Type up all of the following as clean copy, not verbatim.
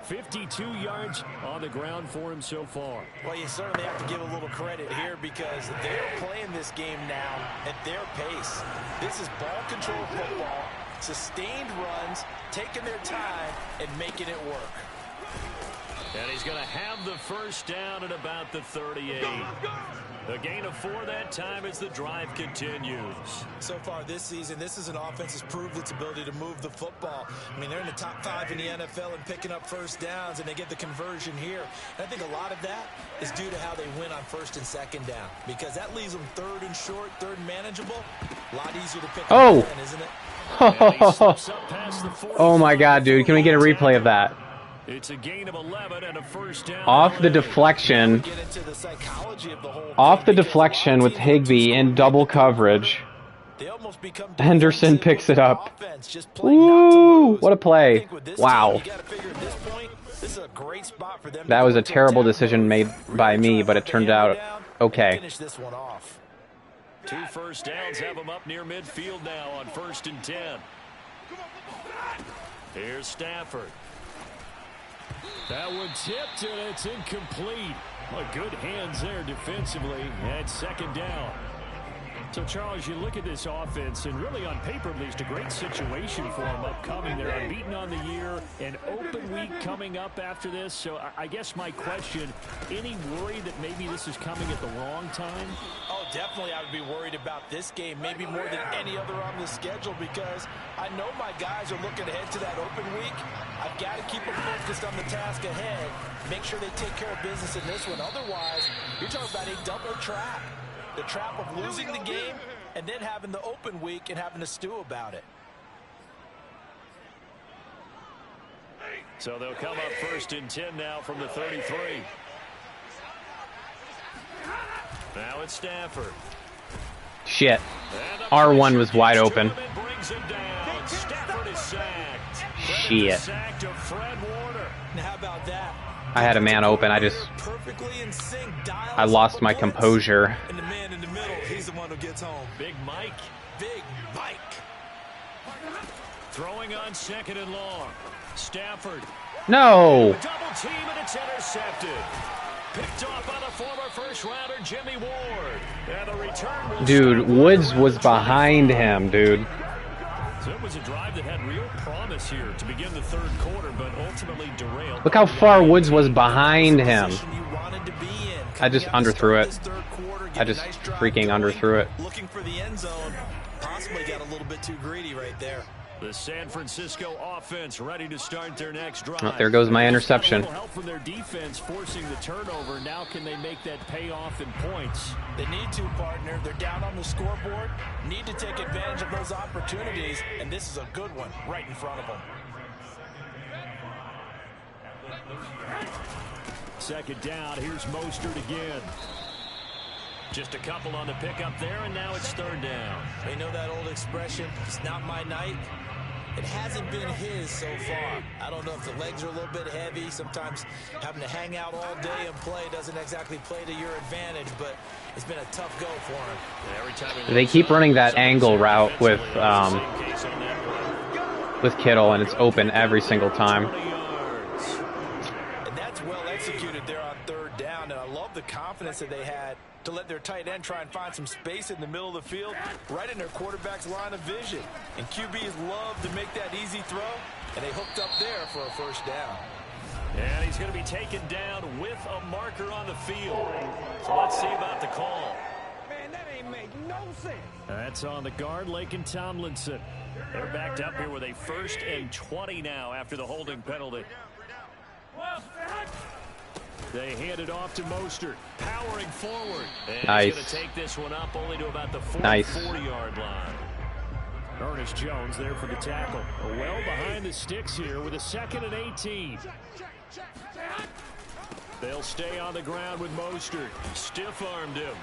52 yards on the ground for him so far. Well, you certainly have to give a little credit here because they're playing this game now at their pace. This is ball control football, sustained runs, taking their time and making it work. And he's going to have the first down at about the 38. A gain of 4 that time as the drive continues. So far this season, this is an offense that's proved its ability to move the football. I mean, they're in the top 5 in the NFL and picking up first downs, and they get the conversion here. And I think a lot of that is due to how they win on first and second down, because that leaves them third and short, third and manageable. A lot easier to pick up then, isn't it? Oh my God, dude. Can we get a replay of that? It's a gain of 11 and a first down. Off the deflection. Off the deflection with Higbee in double coverage. Henderson picks it up. Ooh, what a play. Wow. That was a terrible decision made by me, but it turned out okay. 2 first downs have them up near midfield now on 1st and 10. Here's Stafford. That one tipped, and it's incomplete. Well, good hands there defensively at 2nd down. So, Charles, you look at this offense, and really on paper, at least a great situation for them upcoming. They're unbeaten on the year, an open week coming up after this. So, I guess my question, any worry that maybe this is coming at the wrong time? Oh, definitely I would be worried about this game, maybe more than any other on the schedule, because I know my guys are looking ahead to that open week. I've got to keep them focused on the task ahead, make sure they take care of business in this one. Otherwise, you're talking about a double trap. The trap of losing the game and then having the open week and having to stew about it. So they'll come up 1st and 10 now from the 33. Now it's Stafford. Shit. R1 was wide open. Stafford is sacked. Shit. How about that? I had a man open. I lost my composure. And the man in the middle, he's the one who gets home. Big Mike. Big Mike. Throwing on 2nd and long. Stafford. No. Double team, and it's intercepted. Picked off by the former first-rounder Jimmy Ward. And the return. Dude, Woods was behind him, dude. So it was a drive that had real promise here to begin the 3rd quarter, but ultimately derailed. Look how far Woods was behind him. I just underthrew it. I just freaking underthrew it. Looking for the end zone. Possibly got a little bit too greedy right there. The San Francisco offense ready to start their next drive. Oh, there goes my interception. Help from their defense forcing the turnover. Now can they make that pay off in points? They need to, partner. They're down on the scoreboard. Need to take advantage of those opportunities, and this is a good one right in front of them. 2nd down. Here's Mostert again. Just a couple on the pickup there, and now it's 3rd down. They know that old expression, it's not my night. It hasn't been his so far. I don't know if the legs are a little bit heavy. Sometimes having to hang out all day and play doesn't exactly play to your advantage, but it's been a tough go for him. They keep running that angle route with Kittle, and it's open every single time. And that's well executed there on 3rd down, and I love the confidence that they had to let their tight end try and find some space in the middle of the field, right in their quarterback's line of vision. And QBs love to make that easy throw, and they hooked up there for a first down. And he's going to be taken down with a marker on the field. So let's see about the call. Man, that ain't make no sense. That's on the guard, Laken Tomlinson. They're backed up here with a 1st and 20 now after the holding penalty. They hand it off to Mostert, powering forward. And nice. He's going to take this one up only to about the 40-yard line. Ernest Jones there for the tackle. Well behind the sticks here with a 2nd and 18. They'll stay on the ground with Mostert. Stiff-armed him.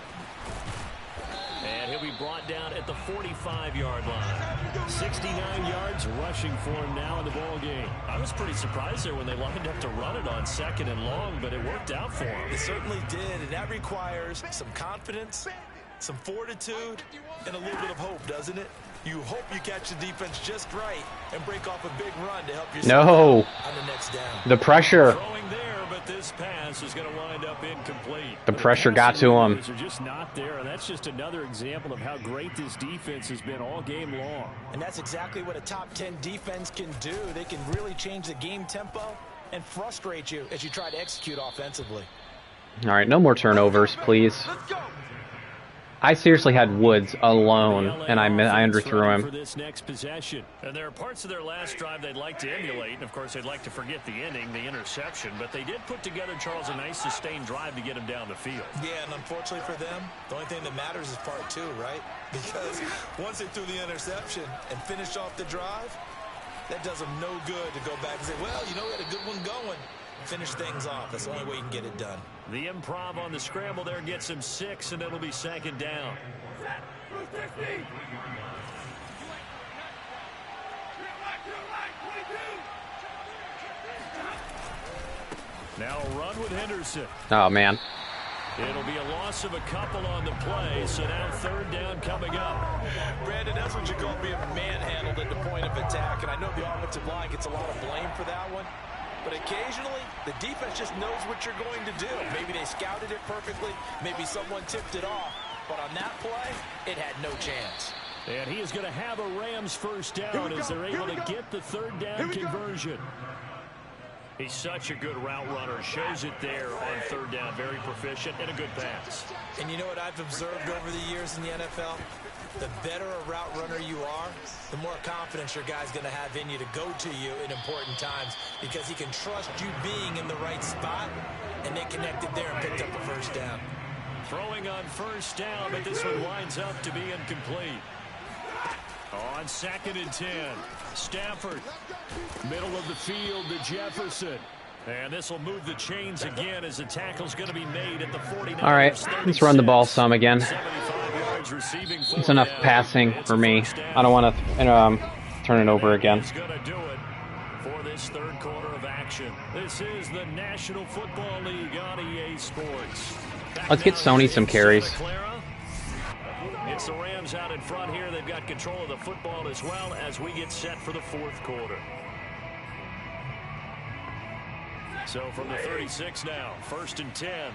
And he'll be brought down at the 45-yard line. 69 yards rushing for him now in the ball game. I was pretty surprised there when they lined up to run it on 2nd and long, but it worked out for him. It certainly did, and that requires some confidence, Some fortitude and a little bit of hope, doesn't it? You hope you catch the defense just right and break off a big run to help yourself on the next down. The pressure. Throwing there, but this pass is going to wind up incomplete. The pressure got to him. Are just not there, and that's just another example of how great this defense has been all game long. And that's exactly what a top 10 defense can do. They can really change the game tempo and frustrate you as you try to execute offensively. All right, no more turnovers, please. I seriously had Woods alone, and I underthrew him. For this next possession. And there are parts of their last drive they'd like to emulate, and of course they'd like to forget the ending, the interception, but they did put together, Charles, a nice sustained drive to get him down the field. Yeah, and unfortunately for them, the only thing that matters is part two, right? Because once they threw the interception and finished off the drive, that does them no good to go back and say, well, you know, we had a good one going. Finish things off. That's the only way you can get it done. The improv on the scramble there gets him 6, and it'll be second down. Now a run with Henderson. Oh, man. It'll be a loss of a couple on the play, so now third down coming up. Brandon, that's what you call being manhandled at the point of attack, and I know the offensive line gets a lot of blame for that one. But occasionally, the defense just knows what you're going to do. Maybe they scouted it perfectly. Maybe someone tipped it off. But on that play, it had no chance. And he is going to have a Rams first down as they're able to get the third down conversion. He's such a good route runner. Shows it there on third down. Very proficient and a good pass. And you know what I've observed over the years in the NFL? The better a route runner you are, the more confidence your guy's going to have in you to go to you in important times because he can trust you being in the right spot, and they connected there and picked up a first down. Throwing on first down, but this one winds up to be incomplete. On 2nd and 10, Stafford, middle of the field to Jefferson. And this will move the chains again as the tackle's going to be made at the 49ers. All right, let's run the ball some again. It's enough passing for me. I don't want to turn it over again. He's going to do it for this third quarter of action. This is the National Football League on EA Sports. Let's get Sony some carries. It's the Rams out in front here. They've got control of the football as well as we get set for the fourth quarter. So from the 36 now, 1st and 10.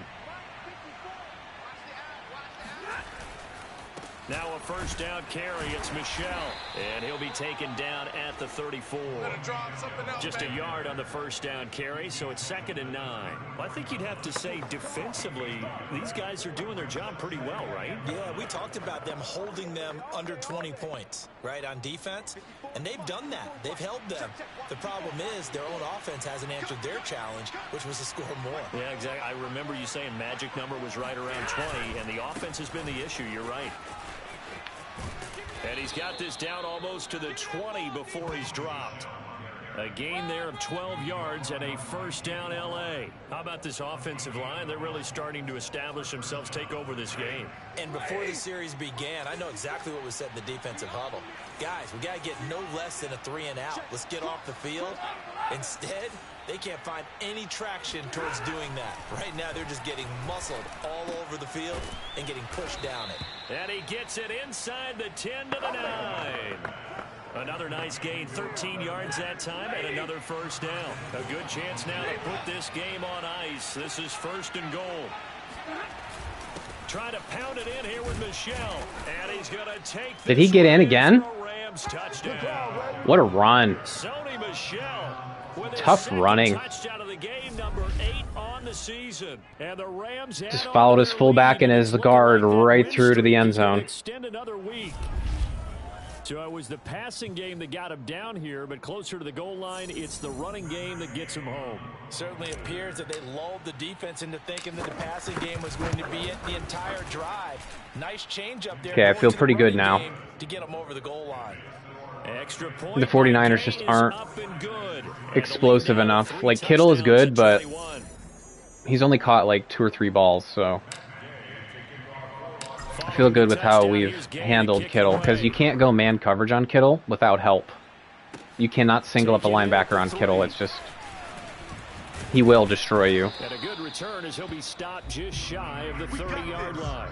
Now a first down carry. It's Michel, and he'll be taken down at the 34. Just a yard on the first down carry, so it's 2nd and 9. Well, I think you'd have to say defensively, these guys are doing their job pretty well, right? Yeah, we talked about them holding them under 20 points, right, on defense, and they've done that. They've held them. The problem is their own offense hasn't answered their challenge, which was to score more. Yeah, exactly. I remember you saying magic number was right around 20, and the offense has been the issue. You're right. And he's got this down almost to the 20 before he's dropped. A gain there of 12 yards and a first down L.A. How about this offensive line? They're really starting to establish themselves, take over this game. And before the series began, I know exactly what was said in the defensive huddle. Guys, we got to get no less than a 3 and out. Let's get off the field. Instead, they can't find any traction towards doing that. Right now, they're just getting muscled all over the field and getting pushed down it. And he gets it inside the 10 to the 9. Another nice gain, 13 yards that time, and another first down. A good chance now to put this game on ice. This is 1st and goal. Trying to pound it in here with Michel, and he's going to take this. Did he get in again? Rams touchdown. What a run. Sony Michel with Tough running. Touchdown of the game, number 8 on the season. And the Rams just followed his fullback and his guard right through to the end zone. Extend another week. So it was the passing game that got him down here, but closer to the goal line, it's the running game that gets him home. Certainly appears that they lulled the defense into thinking that the passing game was going to be it the entire drive. Nice change up there. Okay, I feel pretty good now. To get them over the goal line. Extra point. The 49ers just aren't explosive enough. Like, Kittle is good, but he's only caught like 2 or 3 balls, so I feel good with how we've handled Kittle, because you can't go man coverage on Kittle without help. You cannot single up a linebacker on Kittle. It's just, he will destroy you. And a good return as he'll be stopped just shy of the 30-yard line.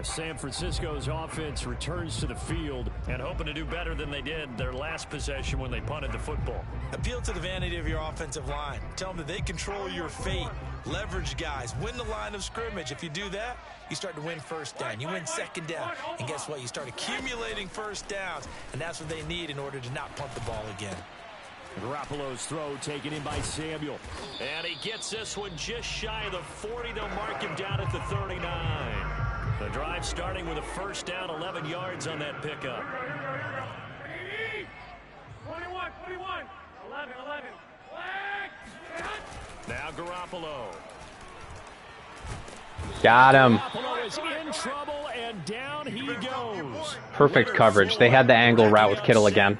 San Francisco's offense returns to the field and hoping to do better than they did their last possession when they punted the football. Appeal to the vanity of your offensive line. Tell them that they control your fate. Leverage guys. Win the line of scrimmage. If you do that, you start to win first down. You win second down. And guess what? You start accumulating first downs. And that's what they need in order to not punt the ball again. Garoppolo's throw taken in by Samuel. And he gets this one just shy of the 40. They'll mark him down at the 39. The drive starting with a first down, 11 yards on that pickup. 21, 11. Now Garoppolo. Got him. Garoppolo is in trouble, and down he goes. Perfect coverage. They had the angle route with Kittle again.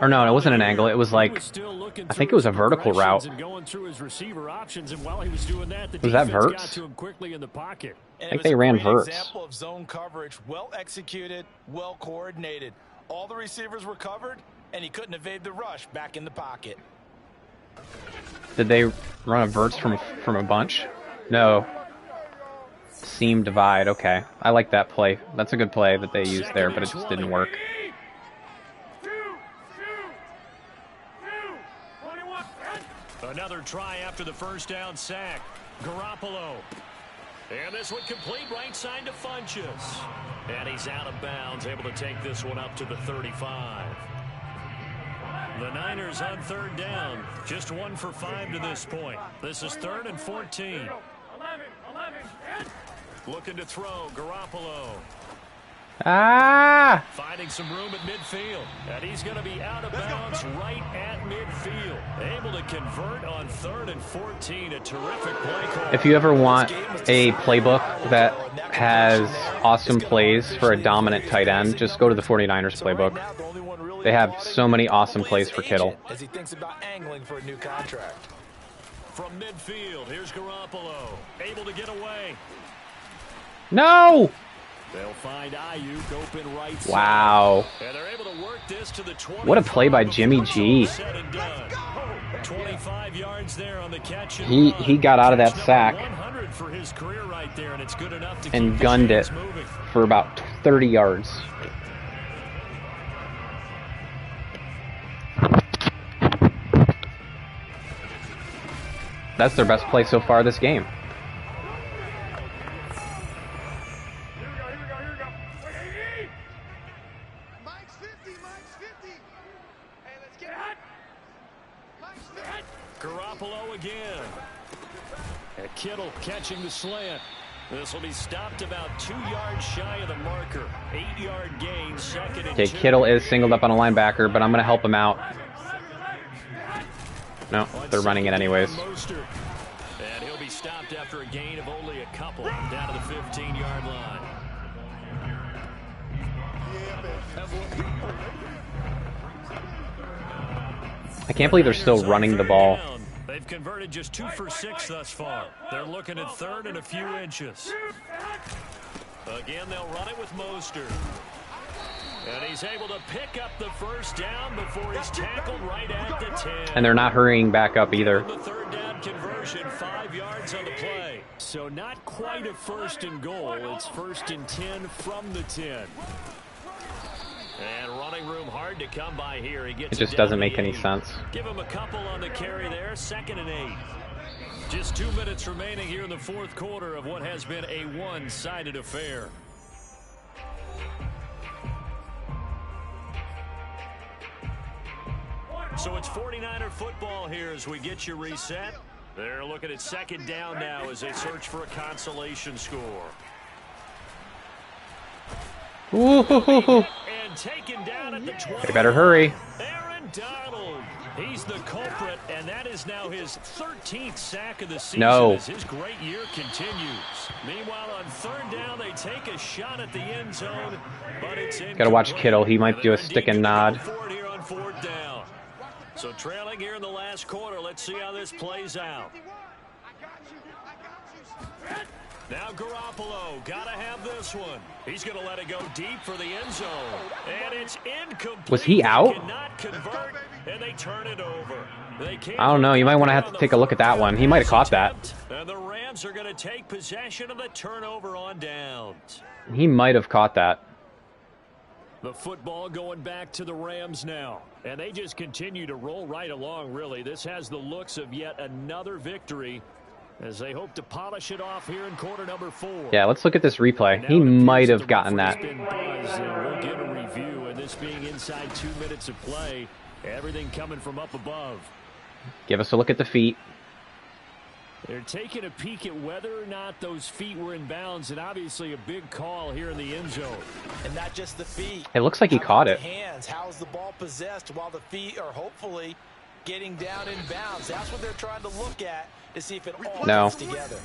Or no, it wasn't an angle. It was like, I think it was a vertical route. Was that verts? I think they ran verts. Example of zone coverage, well executed, well coordinated. All the receivers were covered, and he couldn't evade the rush back in the pocket. Did they run a verts from a bunch? No. Seam divide. Okay, I like that play. That's a good play that they used there, but it just didn't work. Another try after the first down sack. Garoppolo. And this one complete right side to Funchess. And he's out of bounds, able to take this one up to the 35. The Niners on third down. Just 1 for 5 to this point. This is 3rd and 14. Looking to throw, Garoppolo. Ah! Finding some room at midfield. And he's going to be out of bounds right at midfield. Able to convert on 3rd and 14. A terrific play call. If you ever want a playbook that has awesome plays for a dominant tight end, just go to the 49ers playbook. They have so many awesome plays for Kittle. As he thinks about angling for a new contract. From midfield, here's Garoppolo. Able to get away. No! They'll find Ayuk open right side. Wow. And they're able to work this to the 20. What a play by Jimmy G. 25 yards there on the catch. He got out of that sack 100 for his career right there, and it's good enough to and keep gunned it moving. for about 30 yards. That's their best play so far this game. Garoppolo again. And Kittle catching the slant. This will be stopped about 2 yards shy of the marker. 8-yard gain, 2nd and 2. Okay, Kittle is singled up on a linebacker, but I'm going to help him out. No, they're running it anyways. And he'll be stopped after a gain of only a couple down to the 15-yard line. I can't believe they're still running the ball. They've converted just 2 for 6 thus far. They're looking at 3rd and a few inches. Again, they'll run it with Mostert. And he's able to pick up the first down before he's tackled right at the 10. And they're not hurrying back up either. The 3rd down conversion, 5 yards on the play. So not quite a 1st and goal. It's 1st and 10 from the 10. And running room hard to come by here. He gets it just doesn't make any sense. Give him a couple on the carry there. 2nd and 8. Just 2 minutes remaining here in the 4th quarter of what has been a one-sided affair. So it's 49er football here as we get you reset. They're looking at 2nd down now as they search for a consolation score. Ooh, and taken down at the 20. They better hurry. Aaron Donald. He's the culprit, and that is now his 13th sack of the season as his great year continues. Meanwhile, on 3rd down, they take a shot at the end zone, but it's in. Gotta watch Kittle. He might do a stick and nod. Here on 4th down. So trailing here in the last quarter. Let's see how this plays out. Now Garoppolo, gotta have this one. He's gonna let it go deep for the end zone. And it's incomplete. Was he out? Cannot convert, and they turn it over. I don't know. You might want to have to take a look at that one. He might have caught that. And the Rams Rams are going to take possession of the turnover on downs. He might have caught that. The football going back to the Rams now. And they just continue to roll right along, really. This has the looks of yet another victory as they hope to polish it off here in quarter number 4. Yeah, let's look at this replay. He might have gotten that. We'll get a review, and this being inside 2 minutes of play, everything coming from up above. Give us a look at the feet. They're taking a peek at whether or not those feet were in bounds, and obviously a big call here in the end zone. And not just the feet. It looks like he caught it. Hands. How's the ball possessed while the feet are hopefully getting down in bounds? That's what they're trying to look at to see if it all comes together.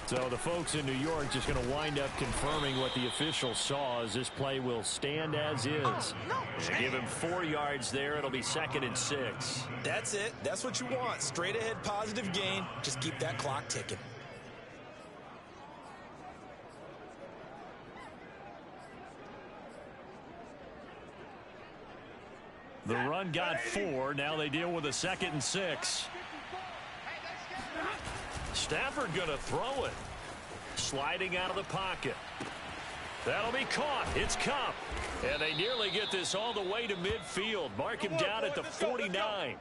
So the folks in New York just going to wind up confirming what the official saw as this play will stand as is. They give him 4 yards there. It'll be 2nd and 6. That's it. That's what you want. Straight ahead positive gain. Just keep that clock ticking. The run got 4. Now they deal with a 2nd and 6. Stafford going to throw it. Sliding out of the pocket. That'll be caught. It's Cup. And they nearly get this all the way to midfield. Mark him down at the 49.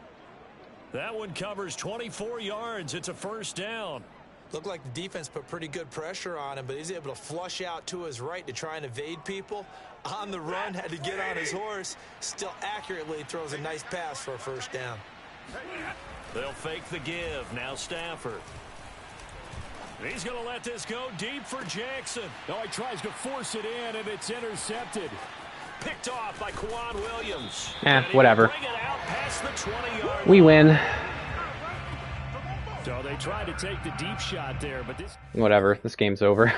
That one covers 24 yards. It's a first down. Looked like the defense put pretty good pressure on him, but he's able to flush out to his right to try and evade people. On the run, had to get on his horse. Still accurately throws a nice pass for a first down. They'll fake the give. Now Stafford. He's going to let this go deep for Jackson. Oh, he tries to force it in, and it's intercepted. Picked off by Quan Williams. Whatever. The we win. So they tried to take the deep shot there, but this... Whatever. This game's over.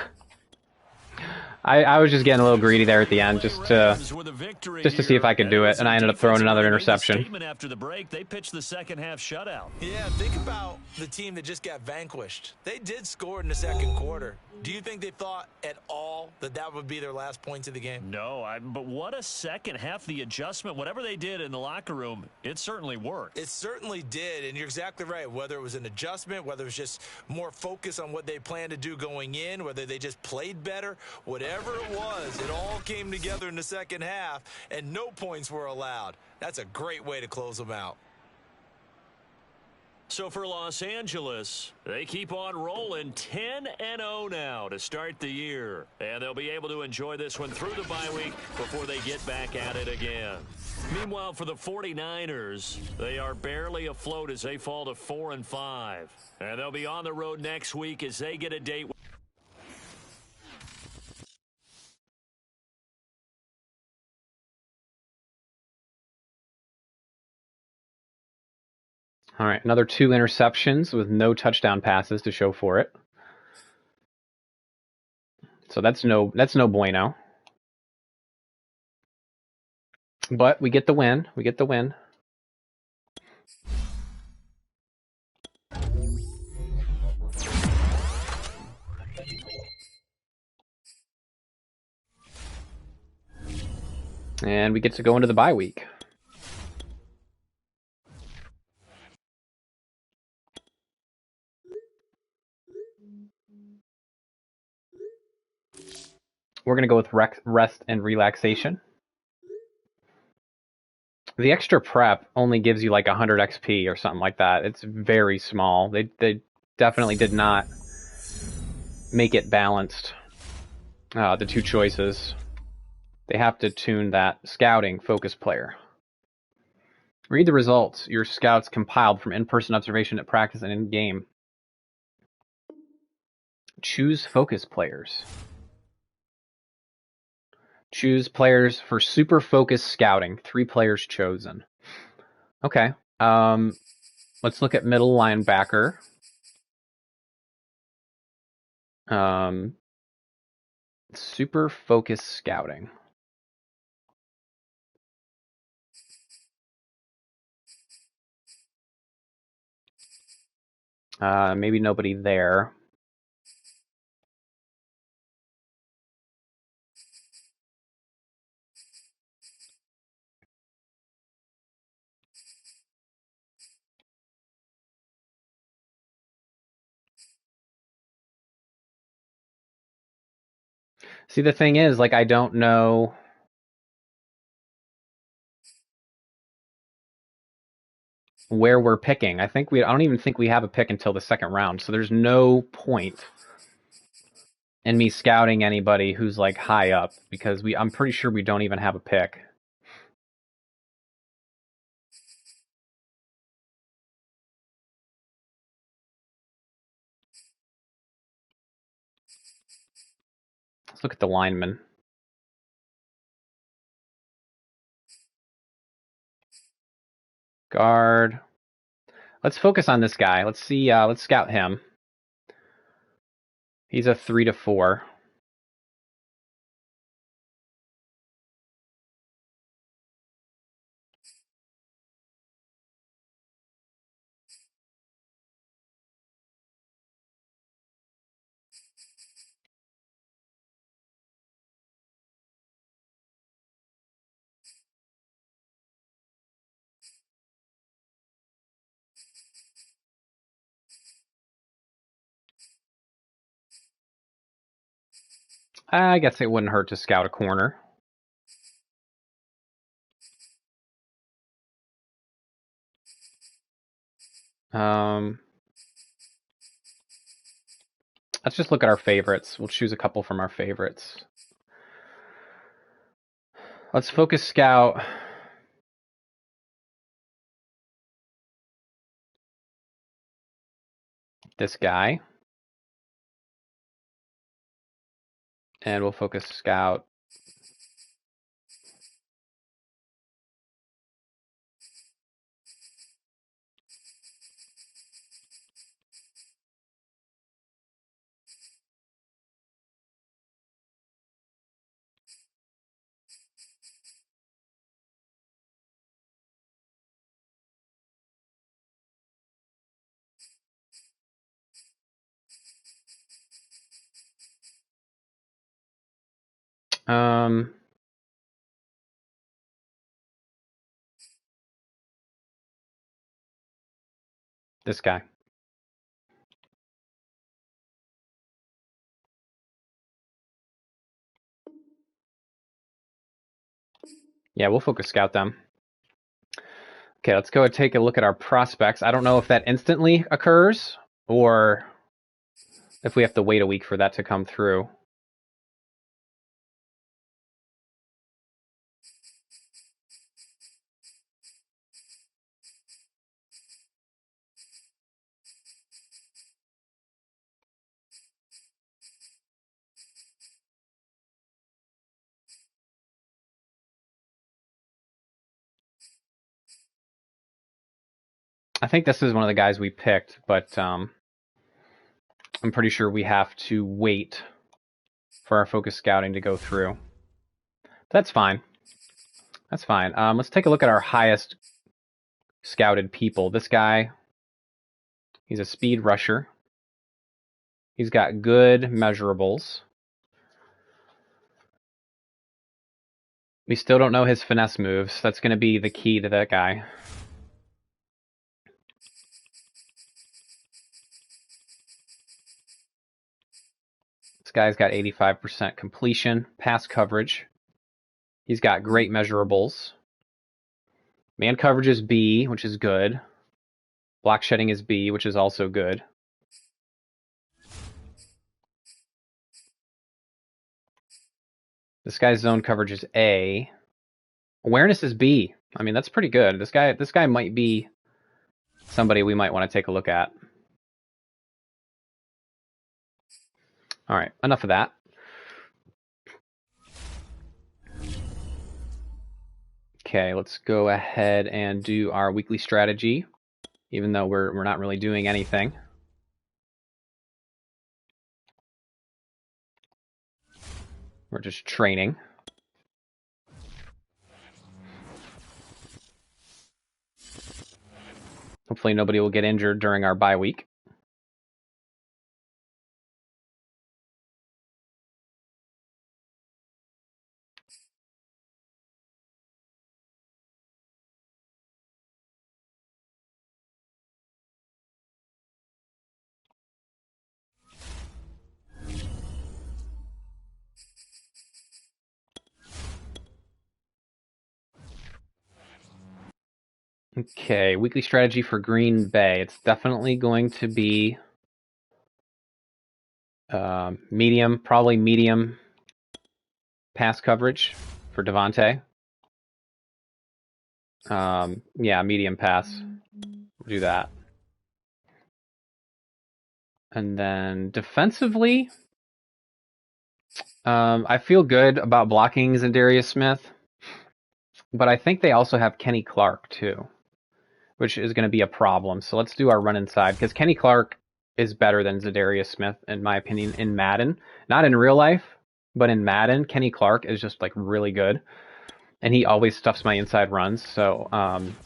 I was just getting a little greedy there at the end, just to see if I could do it, and I ended up throwing another interception. After the break, they pitched the second half shutout. Yeah, think about the team that just got vanquished. They did score in the second quarter. Do you think they thought at all that that would be their last points of the game? No, but what a second half. The adjustment, whatever they did in the locker room, it certainly worked. It certainly did, and you're exactly right. Whether it was an adjustment, whether it was just more focus on what they planned to do going in, whether they just played better, whatever it was, it all came together in the second half, and no points were allowed. That's a great way to close them out. So for Los Angeles, they keep on rolling 10-0 now to start the year. And they'll be able to enjoy this one through the bye week before they get back at it again. Meanwhile, for the 49ers, they are barely afloat as they fall to 4-5. And they'll be on the road next week as they get a date. All right, another 2 interceptions with no touchdown passes to show for it. So that's no bueno. But we get the win. We get the win. And we get to go into the bye week. We're going to go with rest and relaxation. The extra prep only gives you like 100 XP or something like that. It's very small. They definitely did not make it balanced, the 2 choices. They have to tune that. Scouting, focus player. Read the results your scouts compiled from in-person observation at practice and in-game. Choose focus players. Choose players for super focused scouting. 3 players chosen. Okay. Let's look at middle linebacker. Super focused scouting. Maybe nobody there. See, the thing is, like, I don't know. Where we're picking. I don't even think we have a pick until the second round, so there's no point in me scouting anybody who's like high up because I'm pretty sure we don't even have a pick. Let's look at the linemen. Guard. Let's focus on this guy. Let's see. Let's scout him. He's a 3 to 4. I guess it wouldn't hurt to scout a corner. Let's just look at our favorites. We'll choose a couple from our favorites. Let's focus scout. This guy. And we'll focus scout. This guy. Yeah, we'll focus scout them. Okay, let's go and take a look at our prospects. I don't know if that instantly occurs or if we have to wait a week for that to come through. I think this is one of the guys we picked, but I'm pretty sure we have to wait for our focus scouting to go through. That's fine. That's fine. Let's take a look at our highest scouted people. This guy, he's a speed rusher. He's got good measurables. We still don't know his finesse moves. That's going to be the key to that guy. This guy's got 85% completion, pass coverage. He's got great measurables. Man coverage is B, which is good. Block shedding is B, which is also good. This guy's zone coverage is A. Awareness is B. I mean, that's pretty good. This guy might be somebody we might want to take a look at. All right, enough of that. Okay, let's go ahead and do our weekly strategy, even though we're not really doing anything. We're just training. Hopefully nobody will get injured during our bye week. Okay, weekly strategy for Green Bay. It's definitely going to be medium, probably medium pass coverage for Devontae. Yeah, medium pass. We'll do that. And then defensively, I feel good about blocking Zadarius Smith, but I think they also have Kenny Clark too, which is going to be a problem. So let's do our run inside, because Kenny Clark is better than Zadarius Smith, in my opinion, in Madden. Not in real life, but in Madden, Kenny Clark is just like really good. And he always stuffs my inside runs, so I'm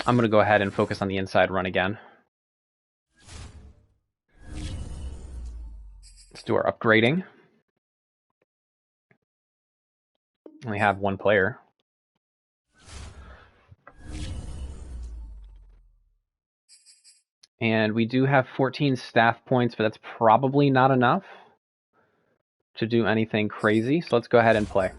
going to go ahead and focus on the inside run again. Let's do our upgrading. We have one player. And we do have 14 staff points, but that's probably not enough to do anything crazy. So let's go ahead and play.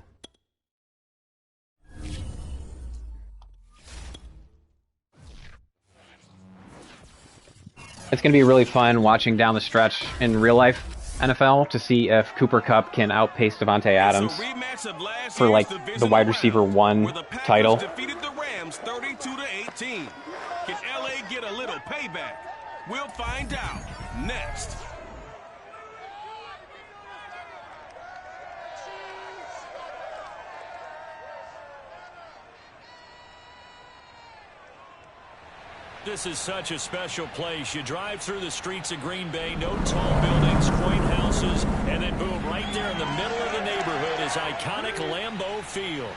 It's going to be really fun watching down the stretch in real life NFL to see if Cooper Kupp can outpace Davante Adams for like the wide receiver 1 title. Defeated the Rams 32-18. Can LA get a little payback? We'll find out next. This is such a special place. You drive through the streets of Green Bay, no tall buildings, quaint houses, and then boom, right there in the middle of the neighborhood is iconic Lambeau Field.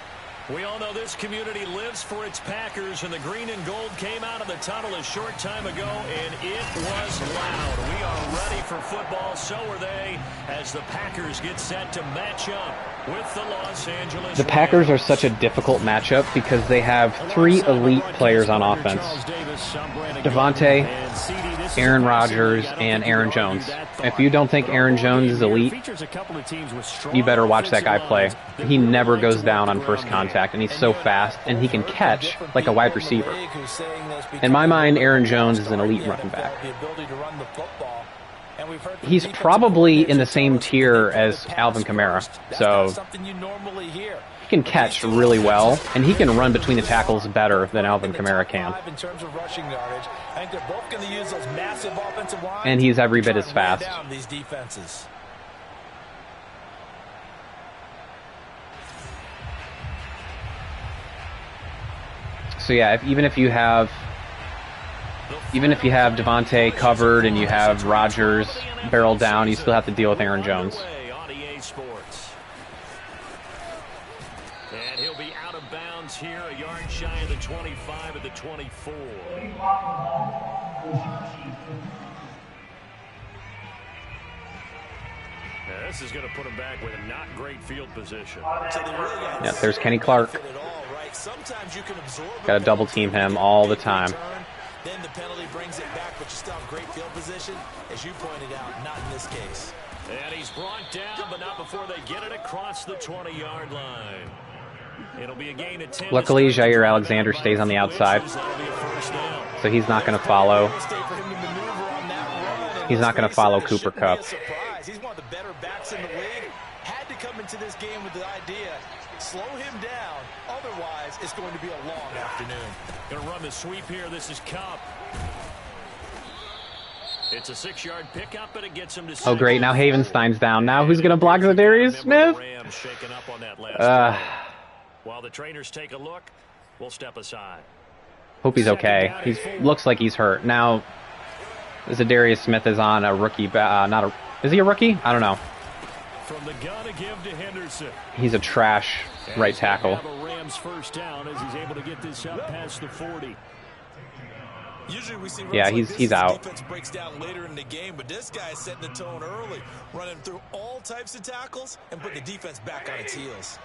We all know this community lives for its Packers, and the green and gold came out of the tunnel a short time ago, and it was loud. We are ready for football, so are they, as the Packers get set to match up with the Los Angeles. The Packers are such a difficult matchup because they have 3 elite players on offense. Devontae, Aaron Rodgers, and Aaron Jones. If you don't think Aaron Jones is elite, you better watch that guy play. He never goes down on first contact, and he's so fast, and he can catch like a wide receiver. In my mind, Aaron Jones is an elite running back. He's probably in the same tier as Alvin Kamara, so he can catch really well, and he can run between the tackles better than Alvin Kamara can. And he's every bit as fast. So yeah, even if you have Devontae covered and you have Rodgers barreled down, you still have to deal with Aaron Jones. And he'll be out of bounds here, a yard shy of the 25 at the 24. Now, this is going to put him back with a not great field position. Yeah, there's Kenny Clark. Got to double team him all the time. Then the penalty brings it back, but you still have great field position, as you pointed out, not in this case. And he's brought down, but not before they get it across the 20-yard line. It'll be a gain of 10. Luckily, Jair Alexander stays on the outside, so he's not going to follow. He's not going to follow Cooper Kupp. He's one of the better backs in the league. Had to come into this game with the idea, slow him down. Otherwise, it's going to be a long afternoon. Going to run the sweep here. This is Kupp. It's a 6-yard pickup, and it gets him to. Oh, great. Now Havenstein's down. Now who's going to block Zadarius Smith? While the trainers take a look, we'll step aside. Hope he's okay. He looks like he's hurt. Now, Zadarius Smith is on a rookie. Is he a rookie? I don't know. From the gun to give to Henderson. He's a trash right tackle. Rams first down as he's able to get this up past the 40. Usually we see he's out. Defense breaks down later in the game, but this guy is setting the tone early, running through all types of tackles and putting the defense back on its heels.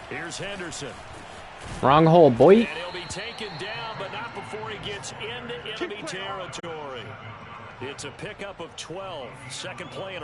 Here's Henderson. Wrong hole, boy. And he'll be taken down, but not before he gets into enemy territory. It's a pickup of 12. Second play in a